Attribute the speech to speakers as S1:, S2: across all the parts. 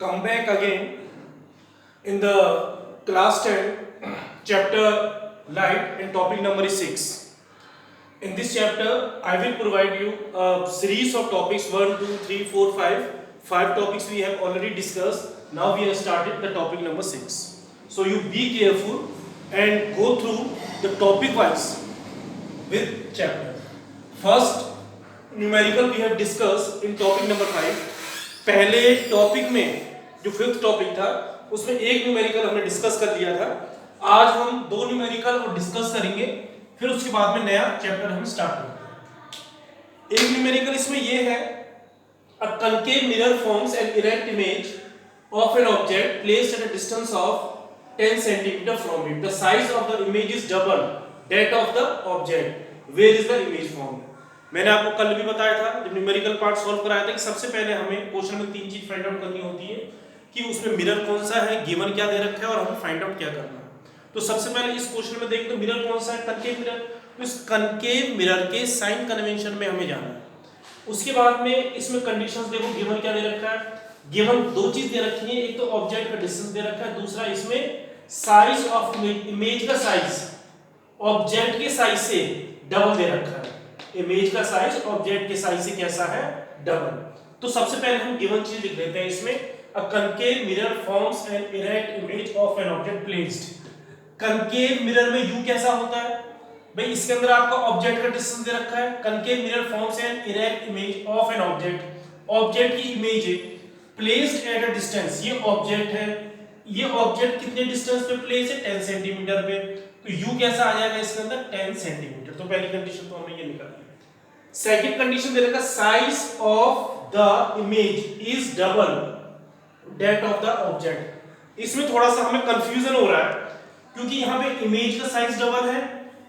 S1: come back again in the class 10 chapter light and topic number is 6. In this chapter I will provide you a series of topics 1, 2, 3, 4, 5. 5 topics we have already discussed. Now we have started the topic number 6. So you be careful and go through the topic wise with chapter. First numerical we have discussed in topic number 5. पहले topic में जो fifth topic था उसमें एक numerical हमने discuss कर लिया था. आज हम दो न्यूमेरिकल और डिस्कस करेंगे, फिर उसके बाद में नया चैप्टर हम स्टार्ट करेंगे. एक न्यूमेरिकल इसमें ये है, a concave mirror forms an erect image of an object placed at a distance of 10 centimetre from it. The size of the image is double that of the object. Where is the image form? मैंने आपको कल भी बताया था जब numerical part solve कराया था कि सबसे पहले हमें क्वेश्चन में तीन चीज फाइंड आउट करनी होती है कि उसमें मिरर कौन सा है, गिवन क्या दे रखा है और हमें फाइंड आउट क्या करना है. तो सबसे पहले इस क्वेश्चन में देखो तो मिरर कौन सा है, कनकेव मिरर. तो इस कनकेव मिरर के साइन कन्वेंशन में हमें जाना है. उसके बाद में इसमें कंडीशंस देखो, गिवन क्या दे रखा है. गिवन दो चीज दे रखी है, एक तो ऑब्जेक्ट का डिस्टेंस दे रखा है, दूसरा इसमें साइज ऑफ इमेज का साइज ऑब्जेक्ट के साइज से डबल दे रखा है. इमेज का साइज ऑब्जेक्ट के साइज से कैसा है, डबल. तो सबसे पहले हम गिवन चीज लिख देते हैं इसमें, a concave mirror forms an erect image of an object placed. Concave mirror में यू कैसा होता है भाई, इसके अंदर आपका ऑब्जेक्ट का डिस्टेंस दे रखा है. Concave mirror forms an erect image of an object, object की इमेज है प्लेस्ड एट अ डिस्टेंस. ये ऑब्जेक्ट है, ये ऑब्जेक्ट कितने डिस्टेंस पे प्लेस है, 10 सेंटीमीटर पे. तो u कैसा आ जाएगा इसके अंदर, 10 सेंटीमीटर. तो पहली कंडीशन तो हमें ये निकाल ली. सेकंड कंडीशन दे रखा size of the image is double that of the object. इसमें थोड़ा सा हमें कंफ्यूजन हो रहा है क्योंकि यहाँ पे इमेज का साइज डबल है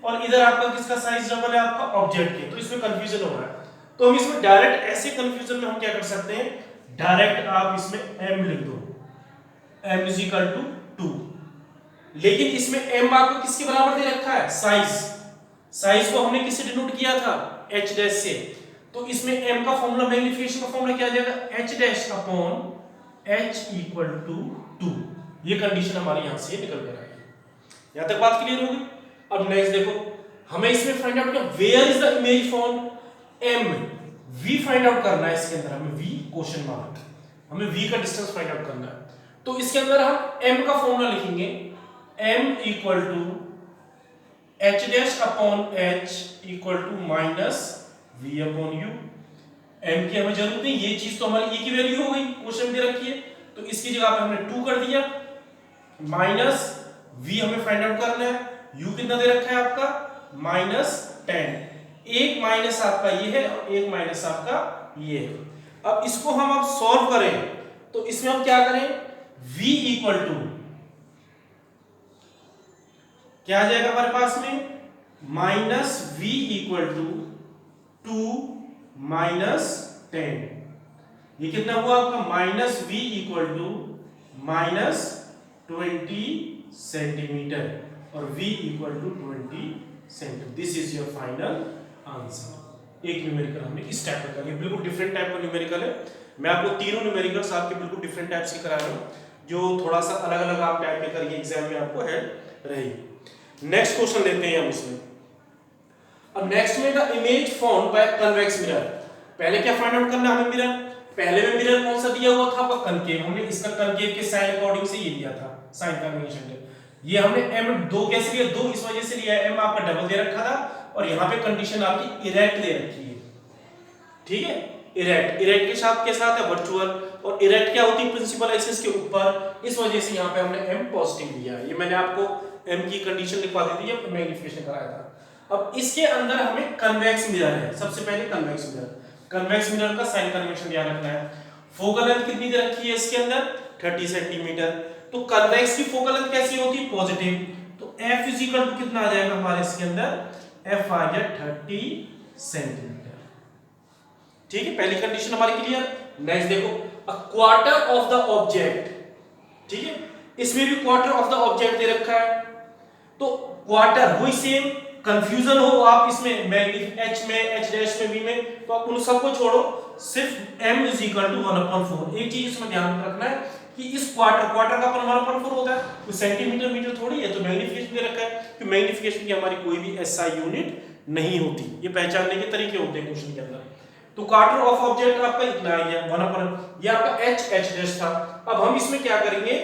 S1: और इधर आपका किसका साइज डबल है, आपका ऑब्जेक्ट के. तो इसमें कंफ्यूजन हो रहा है. तो हम इसमें डायरेक्ट ऐसे कंफ्यूजन में हम क्या कर सकते हैं, डायरेक्ट आप इसमें m लिख दो, m इज इक्वल टू 2. लेकिन इसमें m आपको किसके बराबर दे रखा है, साइज. साइज को हमने किससे डिनोट किया था, h डैश से. तो इसमें m का फॉर्मूला, मैग्नीफिकेशन का फॉर्मूला क्या आ जाएगा, h dash upon h equal to 2. ये कंडीशन हमारी यहां से निकल कर आई है. यहां तक बात क्लियर होगी. अब नेक्स्ट देखो, हमें इसमें फाइंड आउट करना, where is the image form, m v find out करना है. इसके अंदर हमें v क्वेश्चन मार्क, हमें v का डिस्टेंस फाइंड आउट करना है. तो इसके अंदर हम m का फॉर्मूला लिखेंगे, m equal to h dash upon h equal to minus v upon u. m की हमें जरूरत नहीं, ये चीज तो हमारी e की वैल्यू हो गई, क्वेश्चन दे रखी है. तो इसकी जगह पे हमने 2 कर दिया, माइनस v हमें फाइंड आउट करना है. u कितना दे रखा है आपका, माइनस 10. एक माइनस आपका ये है और एक माइनस आपका ये है. अब इसको हम अब सॉल्व करें तो इसमें हम क्या करें, v इक्वल टू क्या आ जाएगा हमारे पास में, minus v equal to 2 minus 10. ये कितना हुआ आपका, minus v equal to minus 20 centimetre और v equal to 20 centimetre. This is your final answer. एक न्यूमेरिकल हमने इस टाइप का किया, बिल्कुल डिफरेंट टाइप का न्यूमेरिकल है. मैं आपको तीनों न्यूमेरिकल्स आपके बिल्कुल डिफरेंट टाइप्स के करा रहा हूं जो थोड़ा सा अलग अलग आप टाइप के करिए, एग्जाम में आपको हेल्प रहेगी. नेक्स्ट क्वेश्चन लेते हैं हम इसमें. अब नेक्स्ट में the image formed by convex mirror. पहले क्या फाइंड आउट करना है हमें, मिरर. पहले में मिरर कौन सा दिया हुआ था आपका, कनकेव. हमने इसका कनकेव के साइन अकॉर्डिंग से ये लिया था, साइन कन्वेंशन के. ये हमने m 2 कैसे लिया, 2 इस वजह से लिया, m आपका डबल दे रखा था और यहाँ पे कंडीशन आपकी इरेक्ट दे रखी है. ठीक है, इरेक्ट. इरेक्ट के साथ है वर्चुअल, और इरेक्ट क्या होती है, प्रिंसिपल एक्सिस के ऊपर. इस वजह से यहाँ पे हमने m पॉजिटिव लिया. ये मैंने आपको m की कंडीशन लिखवा दी थी जब मैग्नीफिकेशन कराया था. अब इसके अंदर हमें कन्वेक्स मिरर है. सबसे पहले कन्वेक्स मिरर, कन्वेक्स मिरर का साइन कन्वेंशन याद रखना है. फोकल लेंथ कितनी दे रखी है इसके अंदर, 30 सेंटीमीटर. तो कन्वेक्स की फोकल लेंथ कैसी होती है, पॉजिटिव. तो f इज इक्वल टू कितना आ जाएगा हमारे इसके अंदर, f आ गया 30 सेंटीमीटर. ठीक है, पहली कंडीशन हमारी क्लियर. नेक्स्ट देखो, a quarter of the object. ठीक है, इसमें भी quarter of the object they रखा है. तो क्वार्टर वही सेम, कंफ्यूजन हो आप इसमें h में, h डैश में, v में, तो आप उन सबको छोड़ो, सिर्फ m इज इक्वल टू 1/4. एक चीज इसमें ध्यान रखना है कि इस क्वार्टर का अपन 1/4 होता है, तो सेंटीमीटर मीटर थोड़ी है, तो मैग्नीफिकेशन दे रखा है कि मैग्नीफिकेशन की हमारी कोई भी एसआई यूनिट नहीं होती। ये पहचानने के तरीके होते हैं क्वेश्चन के अंदर। तो क्वार्टर ऑफ ऑब्जेक्ट आपका इतना ही है 1/, ये आपका h डैश था। अब हम इसमें क्या करेंगे,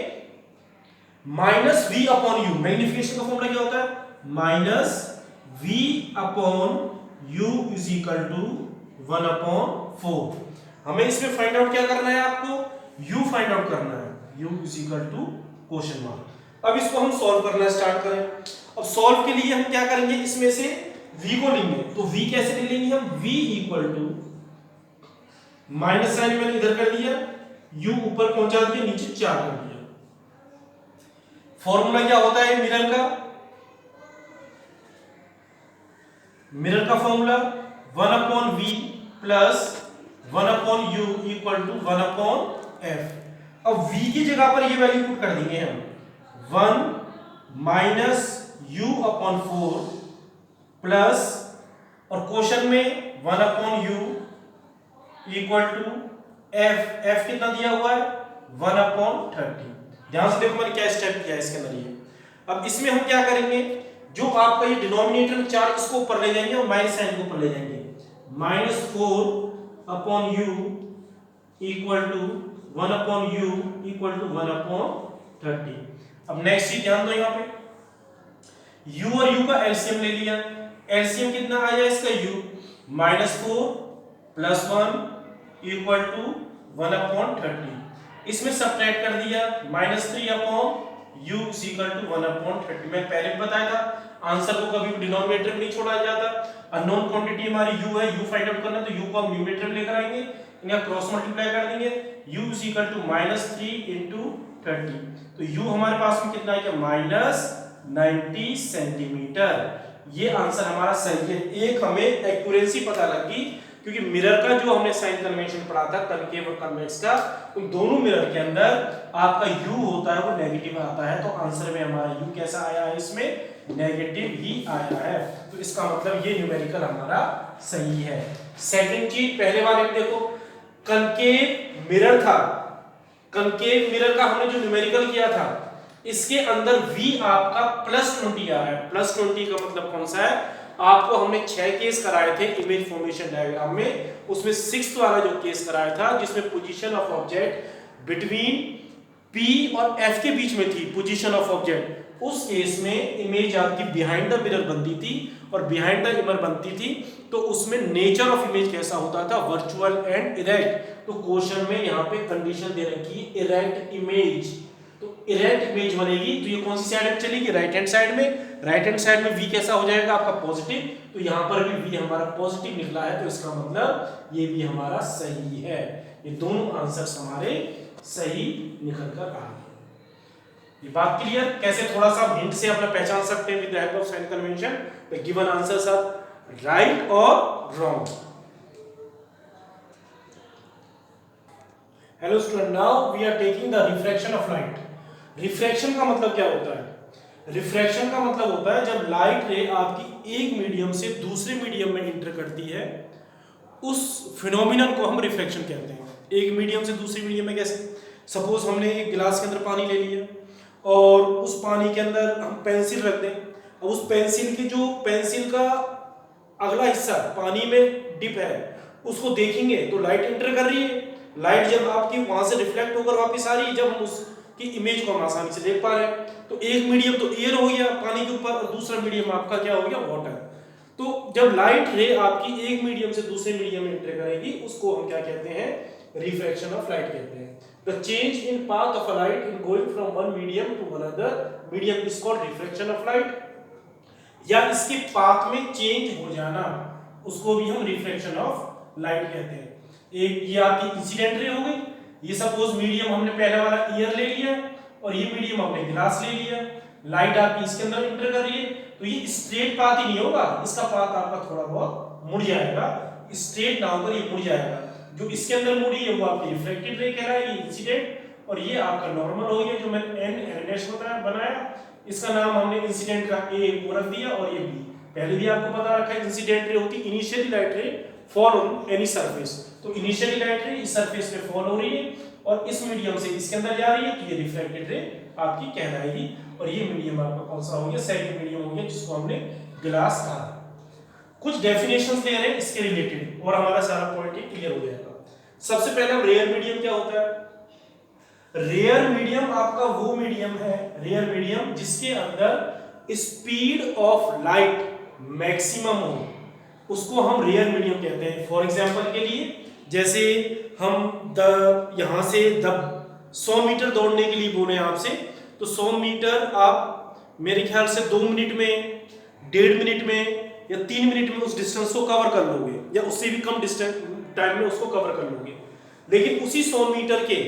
S1: minus v upon u, magnification का फॉर्मूला क्या होता है, minus v upon u is equal to 1/4। हमें इसमें फाइंड आउट क्या करना है, आपको u फाइंड आउट करना है, u is equal to question mark. अब इसको हम सॉल्व करना स्टार्ट करें। अब सॉल्व के लिए हम क्या करेंगे, इसमें से v को लेंगे, तो v कैसे ले लेंगे हम, v equal to minus sign मैंने इधर कर दिया, u ऊपर पहुंचा दिया, नीचे 4 कर दिया। फॉर्मूला क्या होता है मिरर का formula 1/v plus 1/u equal to 1/f। अब v की जगह पर ये वैल्यू पुट कर देंगे हम, 1 माइनस u/4 प्लस, और क्वेश्चन में 1/u इक्वल टू f कितना दिया हुआ है 1/30। ध्यान से देखो मैंने क्या स्टेप किया है इसके अंदर ये। अब इसमें हम क्या करेंगे, जो आपका ये डिनोमिनेटर में 4 इसको ऊपर ले जाएंगे और माइनस साइन को ऊपर ले जाएंगे, -4/u equal to 1/u equal to 1/30। अब नेक्स्ट चीज ध्यान दो, यहाँ पे u और u का एलसीएम ले लिया, एलसीएम कितना आया इसका u, -4 प्लस 1 इक्वल टू 1/30। इसमें सब्ट्रैक्ट कर दिया, -3/u इज इक्वल टू 1/30। मैं पहले भी बताया था आंसर को कभी भी डिनोमिनेटर में नहीं छोड़ा जाता। अननोन क्वांटिटी हमारी u है, u फाइंड आउट करना, तो u को हम न्यूमरेटर में लेकर आएंगे, इन्हें क्रॉस मल्टीप्लाई कर देंगे, u इज इक्वल टू -3 * 30। तो u हमारे पास में कितना है, -90 सेंटीमीटर। ये आंसर हमारा सही है। एक हमें एक्यूरेसी पता लगी, क्योंकि मिरर का जो हमने साइन कन्वेंशन पढ़ा था कनकेव और कन्वेक्स का, उन दोनों मिरर के अंदर आपका u होता है वो नेगेटिव आता है। तो आंसर में हमारा u कैसा आया है, इसमें नेगेटिव ही आया है। तो इसका मतलब ये न्यूमेरिकल हमारा सही है। सेकंड चीज, पहले वाले में देखो कनकेव मिरर था, कनकेव मिरर का हमने जो न्यूमेरिकल किया था, इसके अंदर v आपका +20 आ रहा है। +20 का मतलब कौन सा है, आपको हमने 6 केस कराए थे इमेज फॉर्मेशन डायग्राम में, उसमें 6th वाला जो केस कराया था जिसमें position of object between P और F के बीच में थी पोजीशन ऑफ ऑब्जेक्ट, उस केस में इमेज आपकी बिहाइंड द मिरर बनती थी और बिहाइंड द मिरर बनती थी। तो उसमें नेचर ऑफ इमेज कैसा होता था, वर्चुअल एंड इरेक्ट। तो क्वेश्चन में यहाँ पे कंडीशन दे रखी इरेक्ट इमेज, तो इरेक्ट इमेज बनेगी तो ये कौन सी साइड में चलेगी, राइट हैंड साइड में। राइट हैंड साइड में v कैसा हो जाएगा आपका पॉजिटिव, तो यहाँ पर भी v हमारा पॉजिटिव निकला है, तो इसका मतलब ये भी हमारा सही है। ये दोनों आंसर्स हमारे सही निकल कर आ गए। ये बात क्लियर, कैसे थोड़ा सा हिंट से अपना पहचान सकते हैं with the help of sign convention, the given answers are right और wrong. Hello student, now we are taking the refraction of light. Refraction का मतलब क्या होता है, रिफ्रैक्शन का मतलब होता है जब लाइट रे आपकी एक मीडियम से दूसरे मीडियम में इंटर करती है, उस फिनोमिनन को हम रिफ्रैक्शन कहते हैं। एक मीडियम से दूसरे मीडियम में कैसे, सपोज हमने एक गिलास के अंदर पानी ले लिया और उस पानी के अंदर हम पेंसिल रख दें, अब उस पेंसिल की जो पेंसिल का अगला हिस्सा पानी में डिप है उसको देखेंगे तो लाइट इंटर कर रही है, लाइट जब आपकी वहां से रिफ्लेक्ट होकर वापस आ रही है, जब हम उसकी इमेज को हम आसानी से देख पा रहे हैं। तो एक मीडियम तो एयर हो गया पानी के ऊपर और दूसरा मीडियम आपका क्या हो गया, वाटर। तो जब लाइट रे आपकी एक मीडियम से दूसरे मीडियम में एंटर करेगी उसको हम क्या कहते हैं, रिफ्रैक्शन ऑफ लाइट कहते हैं। The change in path of a light in going from one medium to another medium is called refraction of light, या इसके पाथ में चेंज हो जाना उसको भी हम रिफ्रैक्शन ऑफ लाइट कहते हैं। एक ये आपकी इंसिडेंट रे हो गई, ये सपोज मीडियम हमने पहले वाला ईयर ले लिया और ये मीडियम हमने ग्लास ले लिया, लाइट आपकी इसके अंदर इंटर कर रही है, तो ये स्ट्रेट पाथ ही नहीं होगा, इसका पाथ आपका थोड़ा बहुत मुड़ जाएगा, स्ट्रेट ना होकर ये मुड़ जाएगा। जो इसके अंदर मुड़ी है वो आपकी रिफ्लेक्टेड रे कहलाएगी, इंसिडेंट, और ये आपका नॉर्मल हो गया जो मैंने एन डैश बनाया, इसका नाम हमने इंसिडेंट का ए वो रख दिया और ये बी। पहले भी आपको पता रखा है इंसिडेंट रे होती इनिशियली लाइट रे फॉल ऑन एनी सरफेस, तो इनिशियली लाइट रे इस सरफेस पे फॉल हो रही है और इस मीडियम से इसके अंदर जा रही है तो ये रिफ्रैक्टेड रे आपकी कहलाएगी। और ये मीडियम आपका कौन सा हो गया, सेकंड मीडियम हो गया, जिसको हमने ग्लास कहा। कुछ डेफिनेशंस दे रहे हैं इसके रिलेटेड और हमारा सारा पॉइंट ही क्लियर हो जाएगा। सबसे पहले हम रेयर मीडियम क्या होता है। रेयर मीडियम आपका वो मीडियम है, रेयर मीडियम जिसके अंदर स्पीड ऑफ लाइट मैक्सिमम हो, उसको हम रेयर मीडियम कहते हैं। फॉर एग्जांपल के लिए जैसे हम यहां से 100 मीटर दौड़ने के लिए बोले आपसे, तो 100 मीटर आप मेरे ख्याल से 2 मिनट में, 1.5 मिनट में या 3 मिनट में उस डिस्टेंस को कवर कर लोगे, या उससे भी कम डिस्टेंस टाइम में उसको कवर कर लोगे। लेकिन उसी 100 मीटर के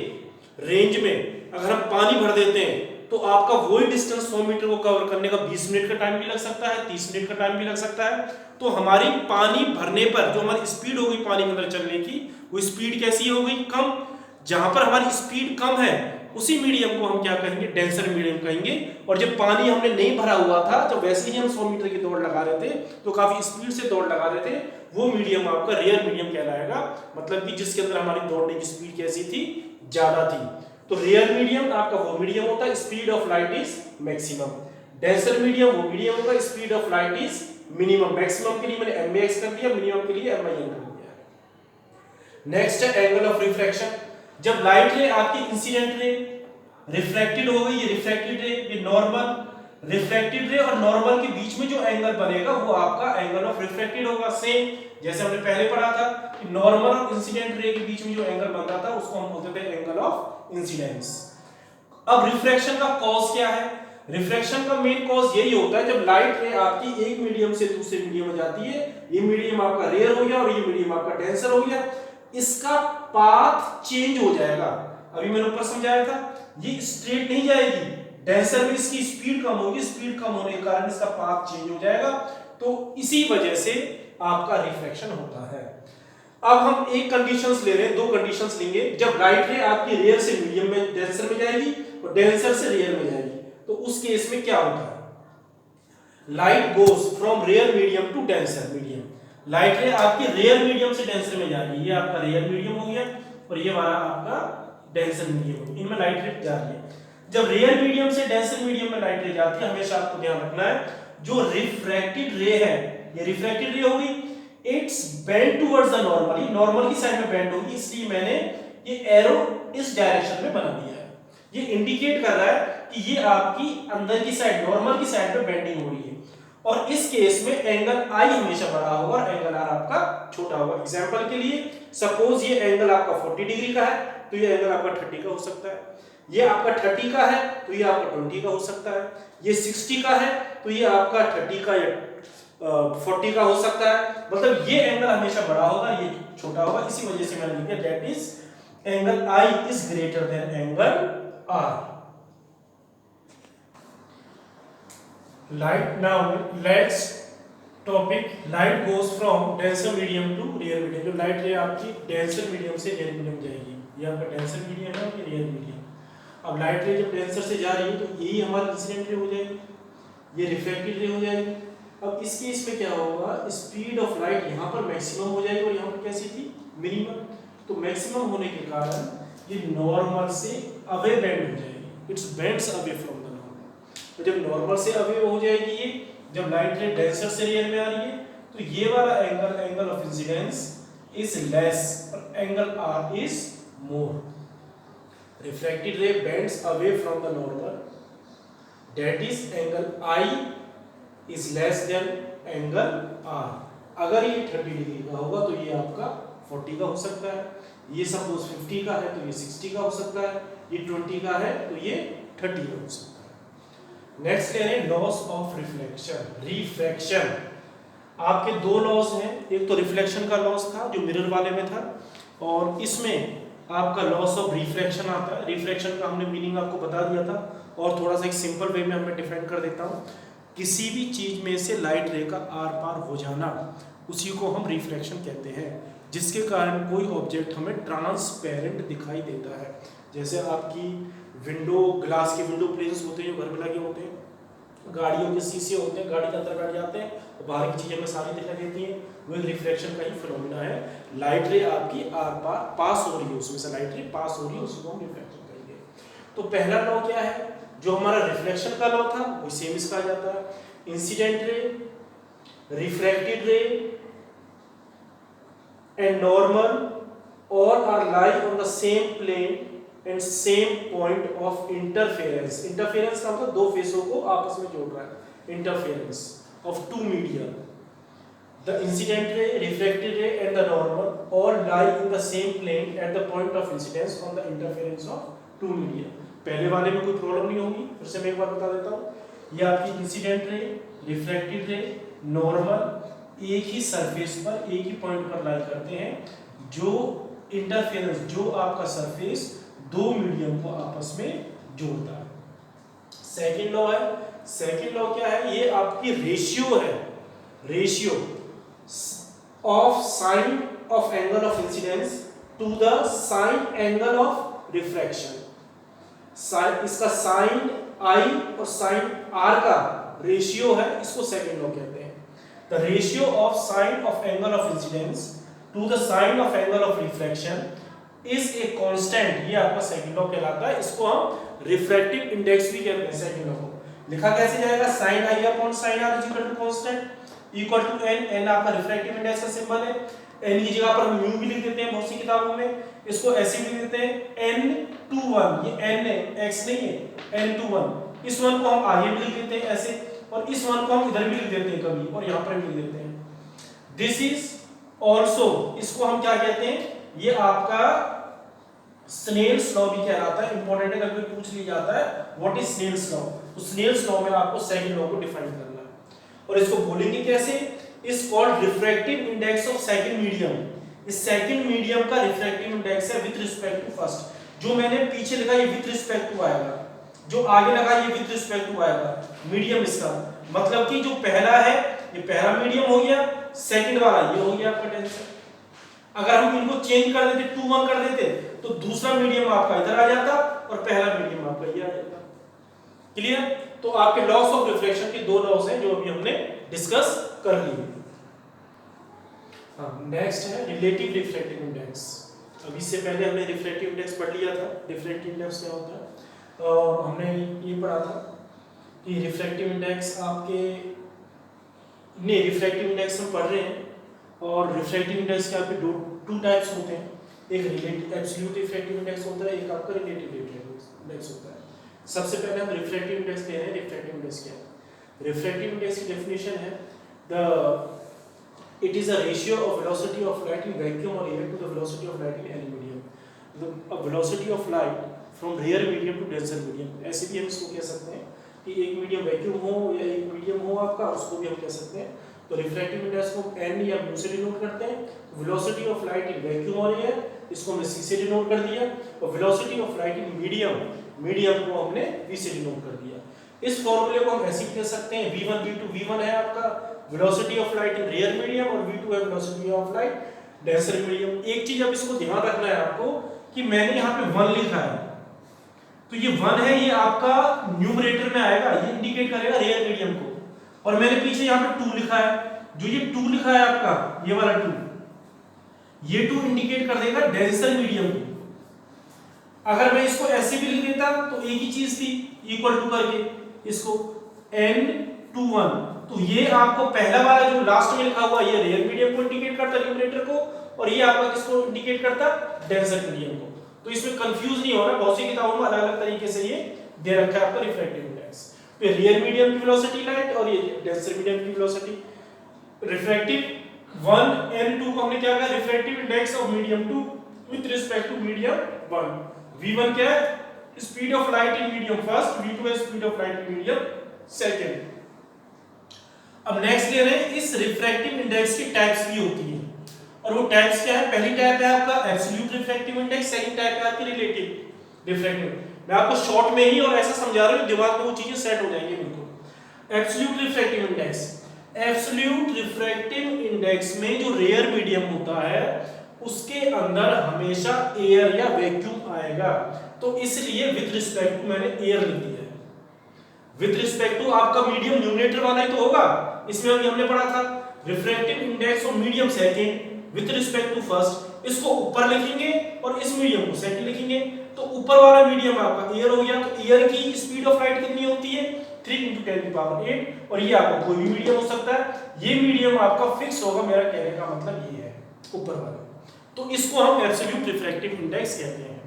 S1: रेंज में अगर हम पानी भर देते हैं तो आपका वही डिस्टेंस 100 मीटर को कवर करने का 20 मिनट का टाइम भी लग सकता है, 30 मिनट का टाइम भी लग सकता है। तो हमारी पानी भरने पर जो हमारी स्पीड हो गई पानी के अंदर चलने की, वो स्पीड कैसी हो गई, कम। जहां पर हमारी स्पीड कम है उसी मीडियम को हम क्या कहेंगे, डेंसर मीडियम कहेंगे। और जब पानी हमने नहीं भरा हुआ था, जब वैसे ही हम 100 मीटर की दौड़ लगा रहे थे तो काफी स्पीड से दौड़ लगा रहे थे, वो मीडियम आपका रेयर मीडियम कहलाएगा। मतलब कि जिसके अंदर हमारी दौड़ने की स्पीड कैसी थी, ज्यादा थी। तो रेयर मीडियम आपका वो मीडियम होता है speed of light is maximum. Denser medium वो मीडियम होगा speed of light is minimum. Maximum के लिए मैंने एमएक्स कर दिया, मिनिमम के लिए एमआईएन कर दिया। नेक्स्ट है एंगल ऑफ रिफ्रैक्शन। जब लाइट रे आपकी इंसिडेंट रे रिफ्रैक्टेड हो गई, ये रिफ्रैक्टेड रे, ये नॉर्मल। रिफ्रैक्टेड रे और नॉर्मल के बीच में जो एंगल बनेगा वो आपका एंगल ऑफ रिफ्रैक्टेड होगा। सेम जैसे हमने पहले पढ़ा था कि नॉर्मल और इंसिडेंट रे के बीच में जो एंगल बनता था उसको हम बोलते थे एंगल ऑफ इंसिडेंस। अब रिफ्रैक्शन का कॉज क्या है? रिफ्रैक्शन का मेन कॉज यही होता है जब लाइट रे आपकी एक मीडियम से दूसरे मीडियम में जाती है, ये मीडियम आपका रेयर हो गया और ये मीडियम आपका डेंसर हो गया, इसका पाथ चेंज हो जाएगा। अभी मैंने ऊपर समझाया था, ये स्ट्रेट नहीं जाएगी, डेंसर में इसकी स्पीड कम होगी, स्पीड कम होने के कारण इसका पाथ चेंज हो जाएगा। तो इसी वजह से आपका रिफ्रैक्शन होता है। अब हम एक कंडीशंस ले रहे हैं, दो कंडीशंस लेंगे। जब लाइट रे आपकी रेयर से मीडियम में, डेंसर में जाएगी और डेंसर से रेयर में जाएगी, तो उस केस में क्या होता है? Light goes from rare medium to denser medium. Light ray आपकी रेयर मीडियम से डेंसर में जा रही है, ये आपका रेयर मीडियम हो गया और ये वाला आपका डेंसर मीडियम हो गया, इनमें लाइट रे जा रही है। जब रेयर मीडियम से डेंसर मीडियम में लाइट रे जाती है, हमेशा आपको ध्यान रखना है जो रिफ्रैक्टेड रे है, ये रिफ्रैक्टेड रे होगी, it's bend towards the normal, ये नॉर्मल की साइड में बेंड होगी, इसलिए मैंने ये एरो इस डायरेक्शन में बना दिया है। ये इंडिकेट कर रहा है कि ये आपकी अंदर की साइड, नॉर्मल की साइड में बेंडिंग हो रही है। और इस केस में एंगल आई हमेशा बड़ा होगा और एंगल आर आपका छोटा होगा। एग्जांपल के लिए सपोज ये एंगल आपका 40 डिग्री का है तो ये एंगल आपका 30 का हो सकता है, ये आपका 30 का है तो ये आपका 20 का हो सकता है, ये 60 का है तो ये आपका 30 का या 40 का हो सकता है। मतलब ये एंगल हमेशा बड़ा होगा, ये छोटा होगा। इसी वजह से मैंने लिखा that is angle I is greater than angle r. Light now let's topic light goes from denser medium to real medium। जो लाइट रे आपकी डेंसर मीडियम से रियल मीडियम जाएगी, ये आपका डेंसर मीडियम है और ये रियल मीडियम। अब लाइट रे जब डेंसर से जा रही है तो यही हमारी इंसिडेंट रे हो जाएगी, ये रिफ्रैक्टेड रे हो जाएगी। अब इस केस में क्या होगा, स्पीड ऑफ लाइट यहाँ पर मैक्सिमम हो जाएगी और यहाँ पर कैसी थी, मिनिमम। तो मैक्सिमम होने के कारण ये नॉर्मल से अवे बेंड हो जाएगी, it's bends away from the normal. तो जब नॉर्मल से अवे हो जाएगी ये, जब लाइट रे डेंसर से रियल में आ रही है, तो ये वाला angle, angle of incidence is less और angle R is more. Refracted ray bends away from the normal, that is angle I is less than angle R. अगर ये 30 डिग्री का होगा तो ये आपका 40 का हो सकता है, ये सपोज 50 का है तो ये 60 का हो सकता है, ये 20 का है तो ये 30 का हो सकता है। नेक्स्ट ले रहे हैं लॉस ऑफ रिफ्लेक्शन, रिफ्रैक्शन। आपके दो लॉस हैं, एक तो रिफ्लेक्शन का लॉस था जो मिरर वाले में था, और इसमें आपका लॉस ऑफ रिफ्रैक्शन आता है। रिफ्रैक्शन का हमने मीनिंग आपको बता दिया था और थोड़ा सा एक सिंपल वे में मैं डिफाइन कर देता हूँ। किसी भी चीज में से लाइट रे का आर पार हो जाना, उसी को हम रिफ्रैक्शन कहते हैं, जिसके कारण कोई ऑब्जेक्ट हमें ट्रांसपेरेंट दिखाई देता है। जैसे आपकी विंडो, ग्लास के विंडो प्लेन्स होते हैं जो घर में लगे होते हैं, गाड़ियों के शीशे होते हैं, गाड़ी के अंदर बैठ जाते हैं और बाहर की चीजें हमें सारी दिखाई देती हैं, वो एक रिफ्लेक्शन का ही फिनोमेना है। लाइट रे आपकी आर पार पास हो रही है, उसमें से लाइट रे पास हो रही है, उसको हम रिफ्लेक्शन कहेंगे। तो पहला लॉ क्या है, जो हमारा रिफ्लेक्शन का लॉ था वो सेम इसका आ जाता है, इंसिडेंट रे, रिफ्रैक्टेड रे and normal all are lie on the same plane and same point of interference. Interference का मतलब दो फेसों को आपस में जोड़ रहा है, interference of two media. The incident ray, refracted ray and the normal all lie in the same plane at the point of incidence on the interference of two media. पहले वाले में कोई प्रॉब्लम नहीं होगी, फिर से मैं एक बार बता देता हूँ, ये आपकी इंसिडेंट रे, रिफ्रैक्टेड रे, नॉर्मल एक ही सरफेस पर एक ही पॉइंट पर लाई करते हैं, जो इंटरफेरेंस जो आपका सरफेस दो मीडियम को आपस में जोड़ता है। सेकंड लॉ है, सेकंड लॉ क्या है, ये आपकी रेशियो है, ratio of sine of angle of incidence to the sine angle of refraction. Sine, इसका साइन आई और साइन आर का रेशियो है, इसको सेकंड लॉ कहते हैं। The ratio of sine of angle of incidence to the sine of angle of refraction is a constant, ये आपका second law कहलाता है, इसको हम रिफ्रैक्टिव इंडेक्स भी कहते हैं। सेकंड लॉ को लिखा कैसे जाएगा, sin i upon sin r is equal to constant equal to n, n आपका रिफ्रैक्टिव इंडेक्स का सिंबल है, n की जगह पर हम म्यू भी लिख देते हैं बहुत सी किताबों में, इसको ऐसे भी लिख देते हैं n21, ये n है x नहीं है, n21, इस वन को हम आगे भी लिख देते हैं ऐसे, और इस वन को हम इधर भी लिख देते हैं कभी, और यहाँ पर भी लिख देते हैं। दिस इज ऑल्सो, इसको हम क्या कहते हैं, ये आपका स्नेल्स लॉ भी कहलाता है। इंपॉर्टेंट है, कभी पूछ लिया जाता है व्हाट इज स्नेल्स लॉ, तो स्नेल्स लॉ में आपको सेकंड लॉ को डिफाइन करना है, और इसको बोलेंगे कैसे, is called refractive index of second medium. इस सेकंड मीडियम का रिफ्रैक्टिव इंडेक्स है विद रिस्पेक्ट टू फर्स्ट। जो मैंने पीछे लिखा ये विद रिस्पेक्ट टू आएगा, जो आगे लगा ये विद रिस्पेक्ट टू आएगा, मीडियम इसका मतलब कि जो पहला है ये पहला मीडियम हो गया, सेकंड वाला ये हो गया आपका टेंशन। अगर हम इनको चेंज कर देते 2 1 कर देते तो दूसरा मीडियम आपका इधर आ जाता और पहला मीडियम आपका ये आ जाता। क्लियर? तो आपके लॉस ऑफ रिफ्लेक्शन के दो लॉस हैं जो अभी हमने डिस्कस कर लिए। हाँ, नेक्स्ट है रिलेटिव रिफ्रैक्टिव इंडेक्स। अभी से पहले हमने रिफ्रैक्टिव इंडेक्स पढ़ लिया था, रिफ्रैक्टिव इंडेक्स क्या होता है, और हमने ये पढ़ा था कि रिफ्रैक्टिव इंडेक्स आपके नहीं, रिफ्रैक्टिव इंडेक्स हम पढ़ रहे हैं, और रिफ्रैक्टिव इंडेक्स के आपके टू टाइप्स होते हैं, एक रिलेटिव एब्सोल्यूट रिफ्रैक्टिव इंडेक्स होता है, एक आपका रिलेटिव इंडेक्स होता है। सबसे पहले हम रिफ्रैक्टिव इंडेक्स ले रहे हैं। रिफ्रैक्टिव इंडेक्स क्या है? रिफ्रैक्टिव इंडेक्स की डेफिनेशन है it is a ratio of velocity of light in vacuum or air to the velocity of light in any medium. The velocity of light from rare medium to denser medium, ऐसे भी हम इसको कह सकते हैं कि एक मीडियम वैक्यूम हो या एक मीडियम हो आपका, उसको भी हम कह सकते हैं। तो रिफ्रैक्टिव इंडेक्स को n या म्यू से डिनोट करते हैं। Velocity of light in vacuum or air, इसको हमने c से डिनोट कर दिया, और velocity of light in medium को हमने v से डिनोट कर दिया। इस फॉर्मूले को हम ऐसे कह सकते हैं v1 v2, v1 है आपका velocity of light in rare medium और v2 है velocity of light denser medium. एक चीज अब इसको ध्यान रखना है आपको कि मैंने यहाँ पे 1 लिखा है, तो ये 1 है, ये आपका न्यूमरेटर में आएगा, ये इंडिकेट करेगा रेयर मीडियम को, और मैंने पीछे यहाँ पे 2 लिखा है, जो ये 2 लिखा है आपका ये वाला 2, ये 2 इंडिकेट कर देगा डेंसर मीडियम को। अगर मैं इसको ऐसे भी लिख देता तो एक ही चीज थी, इक्वल टू करके इसको n21, तो ये आपको पहला वाला जो लास्ट में लिखा हुआ ये रेयर मीडियम को इंडिकेट करता न्यूमरेटर को, और ये आपका किसको इंडिकेट करता डेंसर मीडियम को। तो इसमें कंफ्यूज नहीं होना, बहुत सी किताबों में अलग अलग तरीके से ये दे रखा है आपका रिफ्रैक्टिव इंडेक्स। तो रियर मीडियम की वेलोसिटी लाइट और ये डेंसर मीडियम की वेलोसिटी। रिफ्रैक्टिव 1 n2 को हमने क्या कहा, refractive index of medium 2 with respect to medium 1। v1 क्या है, speed of light in medium first, v2 है speed of light in medium second. अब नेक्स्ट ले रहे हैं, इस रिफ्रैक्टिव इंडेक्स की टाइप्स भी होती हैं, और वो टाइप्स क्या है, पहली टाइप है आपका absolute refractive index, second type है आपकी रिलेटिव रिफ्रैक्टिव। मैं आपको शॉर्ट में ही और ऐसा समझा रहा हूं दिमाग में वो चीजें सेट हो जाएंगी बिल्कुल। Absolute refractive index, absolute refractive index में जो रेयर मीडियम होता है उसके अंदर हमेशा एयर या वैक्यूम आएगा, तो इसलिए विद रिस्पेक्ट टू मैंने एयर लिख दिया है। विद रिस्पेक्ट टू आपका मीडियम न्यूमरेटर वाला ही तो होगा, इसमें अभी हमने पढ़ा था refractive index of medium second with respect to first, इसको ऊपर लिखेंगे और इस मीडियम को सेकंड लिखेंगे। तो ऊपर वाला मीडियम आपका एयर हो गया, तो एयर की स्पीड ऑफ लाइट कितनी होती है 3 × 10⁸, और ये आपका कोई भी मीडियम हो सकता है, ये मीडियम आपका फिक्स होगा, मेरा कहने का मतलब ये है ऊपर वाला, तो इसको हम एब्सोल्यूट रिफ्रैक्टिव इंडेक्स कहते हैं।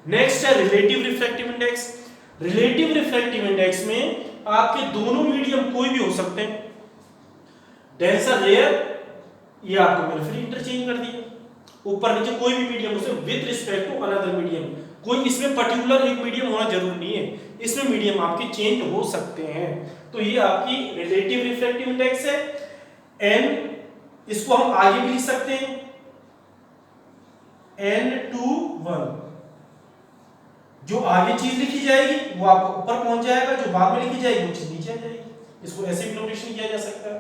S1: नेक्स्ट है relative refractive index. Relative refractive index में आपके दोनों मीडियम कोई भी हो सकते हैं, डेंसर रेयर, ये आपको मैंने फिर इंटरचेंज कर दिया, ऊपर नीचे कोई भी मीडियम उसे with respect to another medium, कोई इसमें पर्टिकुलर एक मीडियम होना जरूरी नहीं है, इसमें मीडियम आपके चेंज हो सकते हैं। तो ये आपकी रिलेटिव रिफ्रैक्टिव इंडेक्स है। n, इसको हम आगे भी लिख सकते हैं n/1, जो आगे चीज लिखी जाएगी वो आपको ऊपर पहुंच जाएगा, जो बाद में लिखी जाएगी वो चीज नीचे आ जाएगी। इसको ऐसे भी नोटेशन किया जा सकता है,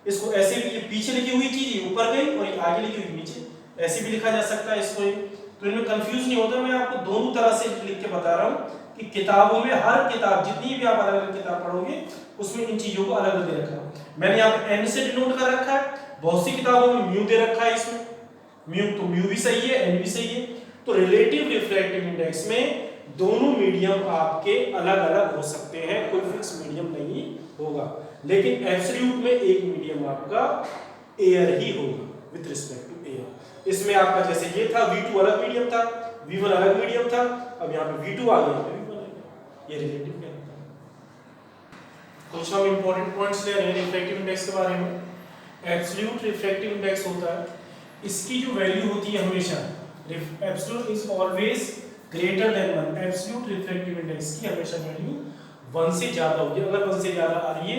S1: इसको ऐसे भी, ये पीछे लिखी हुई चीज ये ऊपर गई और ये आगे लिखी हुई नीचे, ऐसे भी लिखा जा सकता है इसको। तो इनमें कंफ्यूज नहीं होता, मैं आपको दोनों तरह से लिख के बता रहा हूँ कि किताबों में हर किताब, जितनी भी आप अलग अलग किताब पढ़ोगे उसमें इन चीजों को अलग अलग दे रखा है। मैंने यहाँ पे n से डिनोट कर रखा है, बहुत सी किताबों में म्यू दे रखा है, इसमें म्यू, तो म्यू भी सही है, n भी सही है। तो रिलेटिव रिफ्रैक्टिव इंडेक्स में दोनों मीडियम आपके अलग अलग हो सकते हैं, कोई फिक्स मीडियम नहीं होगा, लेकिन एब्सोल्यूट में एक मीडियम आपका एयर ही होगा विद रिस्पेक्ट टू एयर। इसमें आपका जैसे ये था V2 अलग मीडियम था, V1 अलग मीडियम था, अब यहाँ पे V2 आ गया, V1 आ गया, ये रिलेटिव कहलाता है। कुछ हम इंपॉर्टेंट पॉइंट्स ले रहे हैं रिफ्रैक्टिव इंडेक्स के बारे में। एब्सोल्यूट रिफ्रैक्टिव इंडेक्स होता है, इसकी जो वैल्यू होती है हमेशा, absolute is always greater than 1, absolute refractive index की हमेशा वैल्यू 1 से ज्यादा होगी। अगर 1 से ज्यादा आ रही है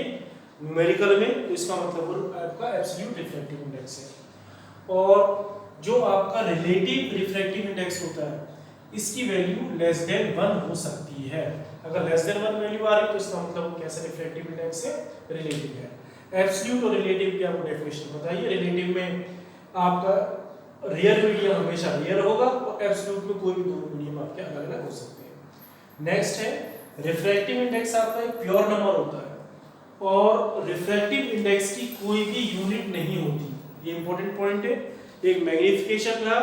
S1: न्यूमेरिकल में तो इसका मतलब आपका एब्सोल्यूट रिफ्रैक्टिव इंडेक्स है। और जो आपका रिलेटिव रिफ्रैक्टिव इंडेक्स होता है, इसकी वैल्यू लेस देन 1 हो सकती है। अगर लेस देन 1 वैल्यू आ रही है तो इसका मतलब कैसा रिफ्रैक्टिव इंडेक्स है, रिलेटिव है। एब्सोल्यूट और रिलेटिव की आपको डेफिनेशन बताइए। रिलेटिव में आपका रियल मीडियम हमेशा रियल होगा और एब्सोल्यूट में कोई भी दो मीडियम आपके अलग अलग हो सकते हैं। नेक्स्ट है रिफ्रैक्टिव इंडेक्स, आपका एक प्योर नंबर होता है और रिफ्रैक्टिव इंडेक्स की कोई भी यूनिट नहीं होती, ये इंपॉर्टेंट पॉइंट है। एक मैग्नीफिकेशन का,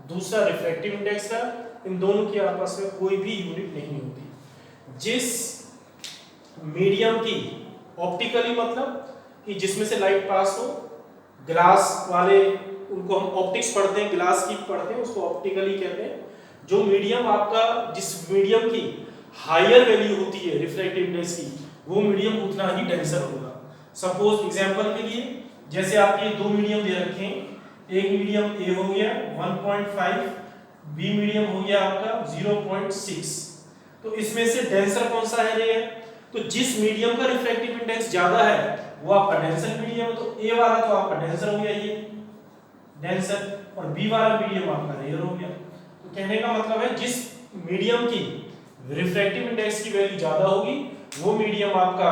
S1: दूसरा रिफ्रैक्टिव इंडेक्स का, इन दोनों की आपस में कोई भी यूनिट नहीं होती। जिस मीडियम की ऑप्टिकली, मतलब कि जिसमें से लाइट पास हो, ग्लास वाले उनको हम ऑप्टिक्स पढ़ते हैं, ग्लास की पढ़ते हैं, उसको ऑप्टिकली कहते हैं। जो मीडियम आपका, जिस मीडियम की हायर वैल्यू होती है रिफ्रैक्टिव इंडेक्स की, वो मीडियम उतना ही डेंसर होगा। सपोज एग्जांपल के लिए, जैसे आपके दो मीडियम दे रखे हैं, एक मीडियम ए हो गया 1.5, बी मीडियम हो गया आपका 0.6, तो इसमें से डेंसर कौन सा है रेयर? तो जिस मीडियम का रिफ्रैक्टिव इंडेक्स ज्यादा है वो आपका डेंसर मीडियम है, तो ए वाला तो आपका डेंसर हो गया, ये डेंसर, और बी वाला मीडियम आपका रेयर हो गया। तो कहने का मतलब है जिस मीडियम की रिफ्रैक्टिव इंडेक्स की वैल्यू ज्यादा होगी वो मीडियम आपका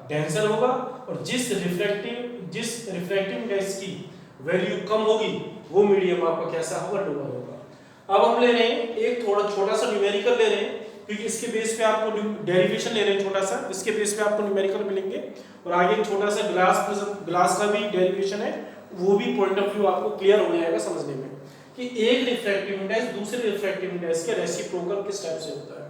S1: डेंसर होगा, और जिस रिफ्रैक्टिव इंडेक्स की वैल्यू कम होगी वो मीडियम आपका कैसा होगा, लोअर होगा। अब हम ले रहे हैं एक थोड़ा छोटा सा न्यूमेरिकल ले रहे हैं, क्योंकि इसके बेस पे आपको डेरिवेशन ले रहे हैं छोटा सा, इसके बेस पे आपको न्यूमेरिकल मिलेंगे, और आगे एक छोटा सा ग्लास का भी डेरिवेशन है, वो भी पॉइंट ऑफ व्यू आपको क्लियर हो जाएगा समझने में कि एक रिफ्रैक्टिव इंडेक्स दूसरे रिफ्रैक्टिव इंडेक्स के रेसिप्रोकल किस टाइप से होता है।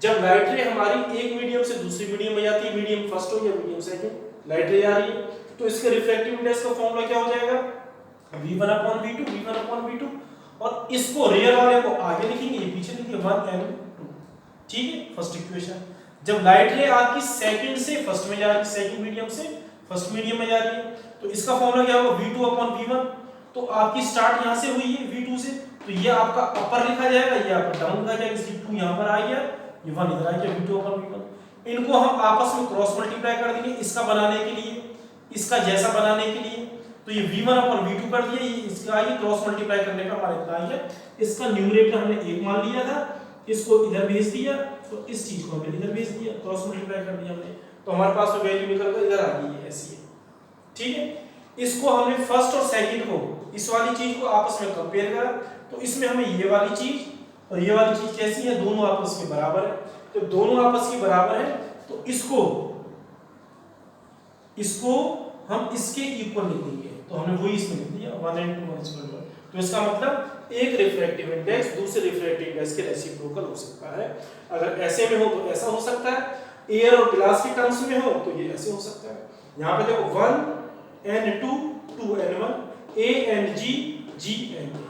S1: जब लाइट रे हमारी एक मीडियम से दूसरी मीडियम में जाती है, मीडियम फर्स्ट हो या मीडियम सेकंड, लाइट रे आ रही है, तो इसके रिफ्रैक्टिव इंडेक्स का फॉर्मूला क्या हो जाएगा, v1/v2, और इसको रियल वाले को आगे लिखेंगे, ये पीछे लिखेंगे 1n2, ठीक है, फर्स्ट इक्वेशन। जब लाइट रे आपकी सेकंड से फर्स्ट में जा रही है, सेकंड मीडियम से फर्स्ट मीडियम में जा रही है, तो इसका फॉर्मूला क्या होगा, v2/v1, तो आपकी स्टार्ट यहां से हुई है v2 से, तो ये आपका अपर लिखा जाएगा, ये आपका डाउन लिखा जाएगा, इसलिए 2 यहां पर आ गया, ये 1 इधर आ गया, v2/v1। इनको हम आपस में क्रॉस मल्टीप्लाई कर देंगे, इसका बनाने के लिए, इसका जैसा बनाने के लिए, तो ये v1/v2 कर दिया, ये इसका ये क्रॉस मल्टीप्लाई करने का हमारा इतना आ गया। इसका न्यूमरेटर हमने 1 मान लिया था, इसको इधर भेज दिया, तो इस चीज को हमने इधर भेज दिया, क्रॉस मल्टीप्लाई कर दिया हमने, तो हमारे पास तो वैल्यू निकल कर इधर आ गई है, ऐसी है, ठीक है। इसको हमने फर्स्ट और सेकंड को, इस वाली चीज को आपस में कंपेयर करा, तो इसमें हमें ये वाली चीज और ये वाली चीज कैसी है, दोनों आपस में बराबर है। तो दोनों आपस की बराबर है तो इसको हम इसके इक्वल लिख देंगे, तो हमने वही इसमें लिख दिया 1 and 2 1 equal to 1। तो इसका मतलब एक रिफ्रैक्टिव इंडेक्स दूसरे रिफ्रैक्टिव इंडेक्स के रेसिप्रोकल हो सकता है। अगर ऐसे में हो तो ऐसा हो सकता है, एयर और ग्लास के टर्म्स में हो तो ये ऐसे हो सकता है। यहाँ पे देखो 1 and 2 2 and 1 A and G G and A।